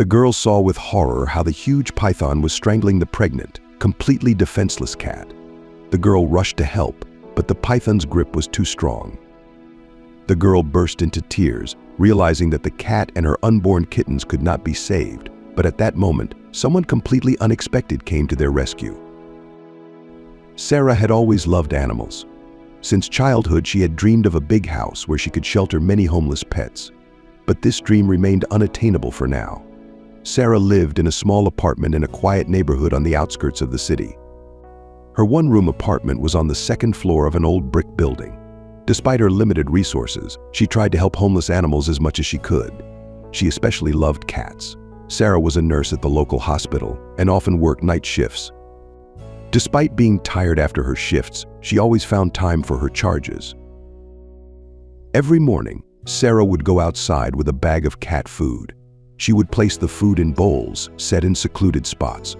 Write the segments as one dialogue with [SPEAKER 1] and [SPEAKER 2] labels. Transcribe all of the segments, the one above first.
[SPEAKER 1] The girl saw with horror how the huge python was strangling the pregnant, completely defenseless cat. The girl rushed to help, but the python's grip was too strong. The girl burst into tears, realizing that the cat and her unborn kittens could not be saved. But at that moment, someone completely unexpected came to their rescue. Sarah had always loved animals. Since childhood, she had dreamed of a big house where she could shelter many homeless pets. But this dream remained unattainable for now. Sarah lived in a small apartment in a quiet neighborhood on the outskirts of the city. Her one-room apartment was on the second floor of an old brick building. Despite her limited resources, she tried to help homeless animals as much as she could. She especially loved cats. Sarah was a nurse at the local hospital and often worked night shifts. Despite being tired after her shifts, she always found time for her charges. Every morning, Sarah would go outside with a bag of cat food. She would place the food in bowls, set in secluded spots.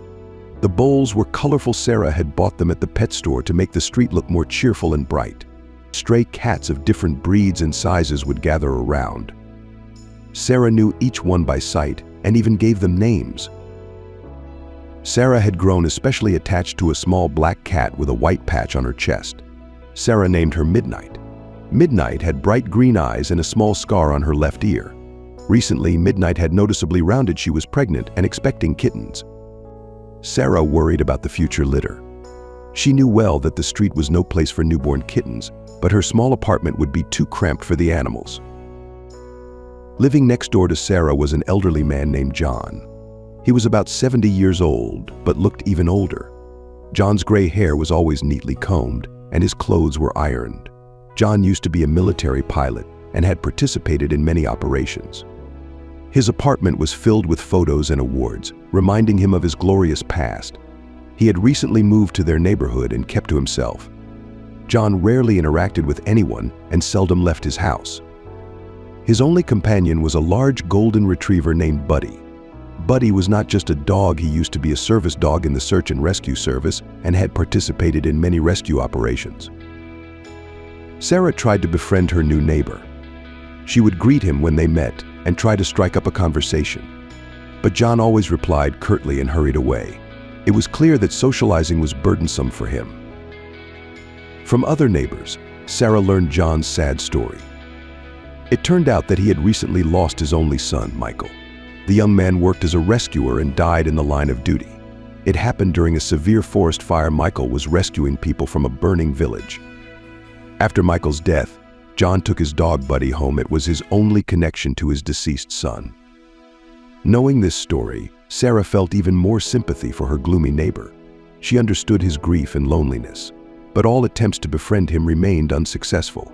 [SPEAKER 1] The bowls were colorful. Sarah had bought them at the pet store to make the street look more cheerful and bright. Stray cats of different breeds and sizes would gather around. Sarah knew each one by sight and even gave them names. Sarah had grown especially attached to a small black cat with a white patch on her chest. Sarah named her Midnight. Midnight had bright green eyes and a small scar on her left ear. Recently, Midnight had noticeably rounded. She was pregnant and expecting kittens. Sarah worried about the future litter. She knew well that the street was no place for newborn kittens, but her small apartment would be too cramped for the animals. Living next door to Sarah was an elderly man named John. He was about 70 years old, but looked even older. John's gray hair was always neatly combed, and his clothes were ironed. John used to be a military pilot and had participated in many operations. His apartment was filled with photos and awards, reminding him of his glorious past. He had recently moved to their neighborhood and kept to himself. John rarely interacted with anyone and seldom left his house. His only companion was a large golden retriever named Buddy. Buddy was not just a dog. He used to be a service dog in the search and rescue service and had participated in many rescue operations. Sarah tried to befriend her new neighbor. She would greet him when they met and try to strike up a conversation. But John always replied curtly and hurried away. It was clear that socializing was burdensome for him. From other neighbors, Sarah learned John's sad story. It turned out that he had recently lost his only son, Michael. The young man worked as a rescuer and died in the line of duty. It happened during a severe forest fire. Michael was rescuing people from a burning village. After Michael's death, John took his dog Buddy home. It was his only connection to his deceased son. Knowing this story, Sarah felt even more sympathy for her gloomy neighbor. She understood his grief and loneliness, but all attempts to befriend him remained unsuccessful.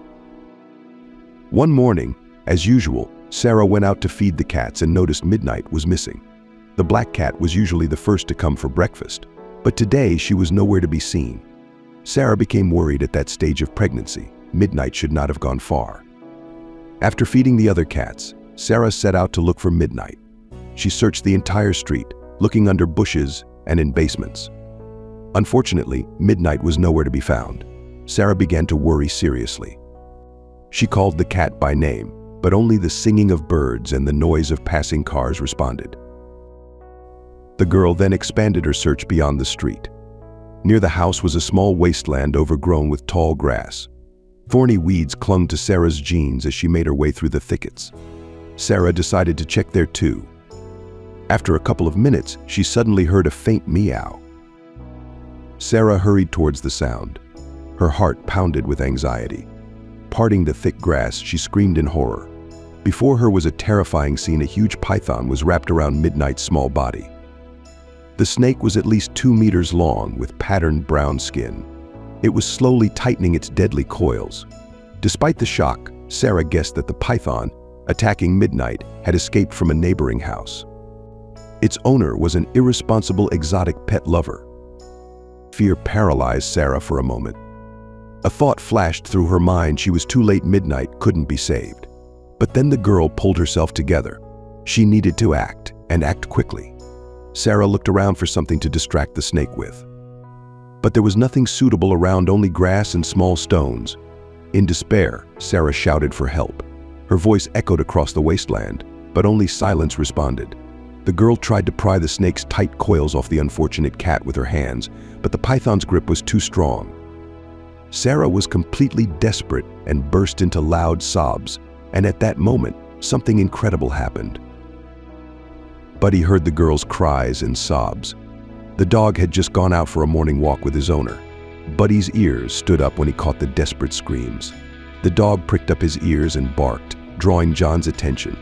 [SPEAKER 1] One morning, as usual, Sarah went out to feed the cats and noticed Midnight was missing. The black cat was usually the first to come for breakfast, but today she was nowhere to be seen. Sarah became worried. At that stage of pregnancy, Midnight should not have gone far. After feeding the other cats, Sarah set out to look for Midnight. She searched the entire street, looking under bushes and in basements. Unfortunately, Midnight was nowhere to be found. Sarah began to worry seriously. She called the cat by name, but only the singing of birds and the noise of passing cars responded. The girl then expanded her search beyond the street. Near the house was a small wasteland overgrown with tall grass. Thorny weeds clung to Sarah's jeans as she made her way through the thickets. Sarah decided to check there too. After a couple of minutes, she suddenly heard a faint meow. Sarah hurried towards the sound. Her heart pounded with anxiety. Parting the thick grass, she screamed in horror. Before her was a terrifying scene. A huge python was wrapped around Midnight's small body. The snake was at least 2 meters long with patterned brown skin. It was slowly tightening its deadly coils. Despite the shock, Sarah guessed that the python, attacking Midnight, had escaped from a neighboring house. Its owner was an irresponsible exotic pet lover. Fear paralyzed Sarah for a moment. A thought flashed through her mind. She was too late. Midnight couldn't be saved. But then the girl pulled herself together. She needed to act, and act quickly. Sarah looked around for something to distract the snake with. But there was nothing suitable around, only grass and small stones. In despair, Sarah shouted for help. Her voice echoed across the wasteland, but only silence responded. The girl tried to pry the snake's tight coils off the unfortunate cat with her hands, but the python's grip was too strong. Sarah was completely desperate and burst into loud sobs, and at that moment, something incredible happened. Buddy heard the girl's cries and sobs. The dog had just gone out for a morning walk with his owner. Buddy's ears stood up when he caught the desperate screams. The dog pricked up his ears and barked, drawing John's attention.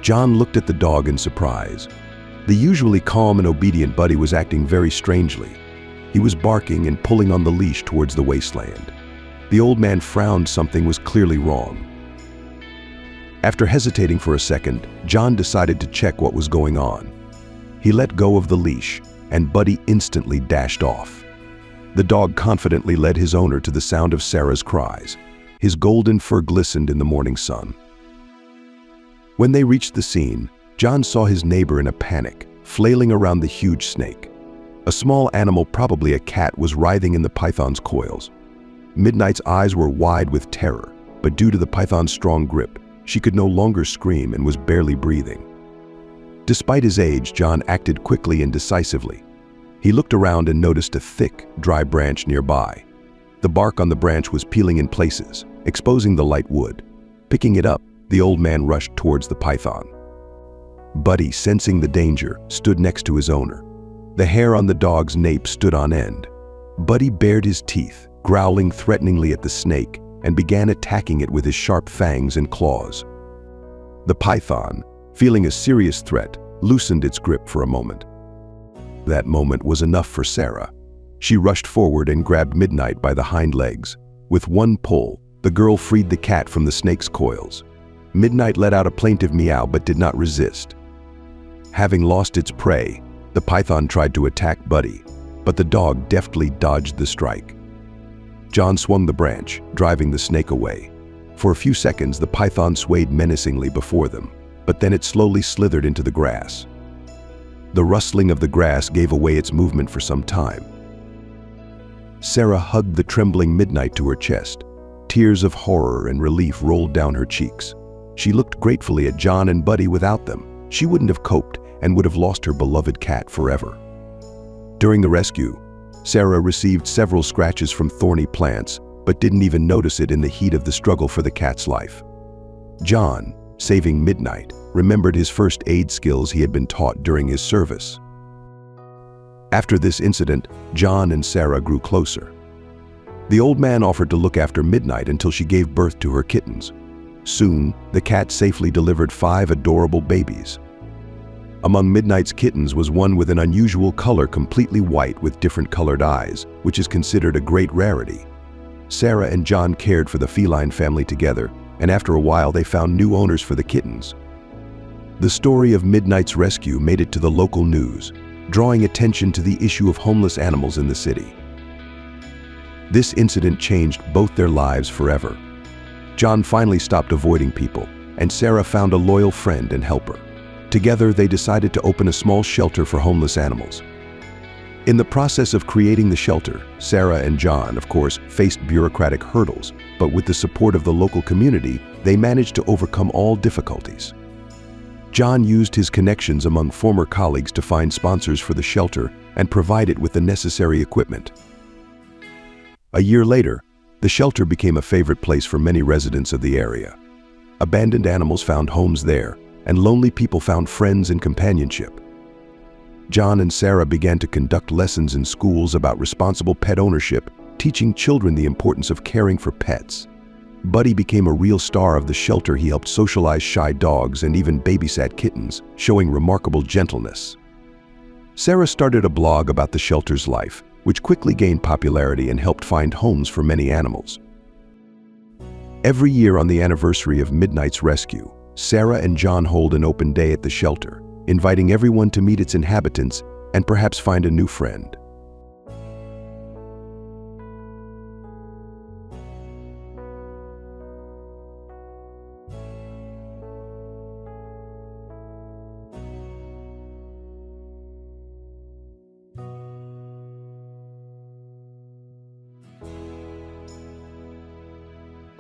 [SPEAKER 1] John looked at the dog in surprise. The usually calm and obedient Buddy was acting very strangely. He was barking and pulling on the leash towards the wasteland. The old man frowned. Something was clearly wrong. After hesitating for a second, John decided to check what was going on. He let go of the leash, and Buddy instantly dashed off. The dog confidently led his owner to the sound of Sarah's cries. His golden fur glistened in the morning sun. When they reached the scene, John saw his neighbor in a panic, flailing around the huge snake. A small animal, probably a cat, was writhing in the python's coils. Midnight's eyes were wide with terror, but due to the python's strong grip, she could no longer scream and was barely breathing. Despite his age, John acted quickly and decisively. He looked around and noticed a thick, dry branch nearby. The bark on the branch was peeling in places, exposing the light wood. Picking it up, the old man rushed towards the python. Buddy, sensing the danger, stood next to his owner. The hair on the dog's nape stood on end. Buddy bared his teeth, growling threateningly at the snake, and began attacking it with his sharp fangs and claws. The python, feeling a serious threat, loosened its grip for a moment. That moment was enough for Sarah. She rushed forward and grabbed Midnight by the hind legs. With one pull, the girl freed the cat from the snake's coils. Midnight let out a plaintive meow but did not resist. Having lost its prey, the python tried to attack Buddy, but the dog deftly dodged the strike. John swung the branch, driving the snake away. For a few seconds, the python swayed menacingly before them, but then it slowly slithered into the grass. The rustling of the grass gave away its movement for some time. Sarah hugged the trembling Midnight to her chest. Tears of horror and relief rolled down her cheeks. She looked gratefully at John and Buddy. Without them, she wouldn't have coped and would have lost her beloved cat forever. During the rescue, Sarah received several scratches from thorny plants, but didn't even notice it in the heat of the struggle for the cat's life. John, saving Midnight, remembered his first aid skills he had been taught during his service. After this incident, John and Sarah grew closer. The old man offered to look after Midnight until she gave birth to her kittens. Soon, the cat safely delivered 5 adorable babies. Among Midnight's kittens was one with an unusual color, completely white with different colored eyes, which is considered a great rarity. Sarah and John cared for the feline family together, and after a while they found new owners for the kittens. The story of Midnight's rescue made it to the local news, drawing attention to the issue of homeless animals in the city. This incident changed both their lives forever. John finally stopped avoiding people, and Sarah found a loyal friend and helper. Together, they decided to open a small shelter for homeless animals. In the process of creating the shelter, Sarah and John, of course, faced bureaucratic hurdles, but with the support of the local community, they managed to overcome all difficulties. John used his connections among former colleagues to find sponsors for the shelter and provide it with the necessary equipment. A year later, the shelter became a favorite place for many residents of the area. Abandoned animals found homes there, and lonely people found friends and companionship. John and Sarah began to conduct lessons in schools about responsible pet ownership, teaching children the importance of caring for pets. Buddy became a real star of the shelter. He helped socialize shy dogs and even babysat kittens, showing remarkable gentleness. Sarah started a blog about the shelter's life, which quickly gained popularity and helped find homes for many animals. Every year on the anniversary of Midnight's rescue, Sarah and John hold an open day at the shelter, inviting everyone to meet its inhabitants and perhaps find a new friend.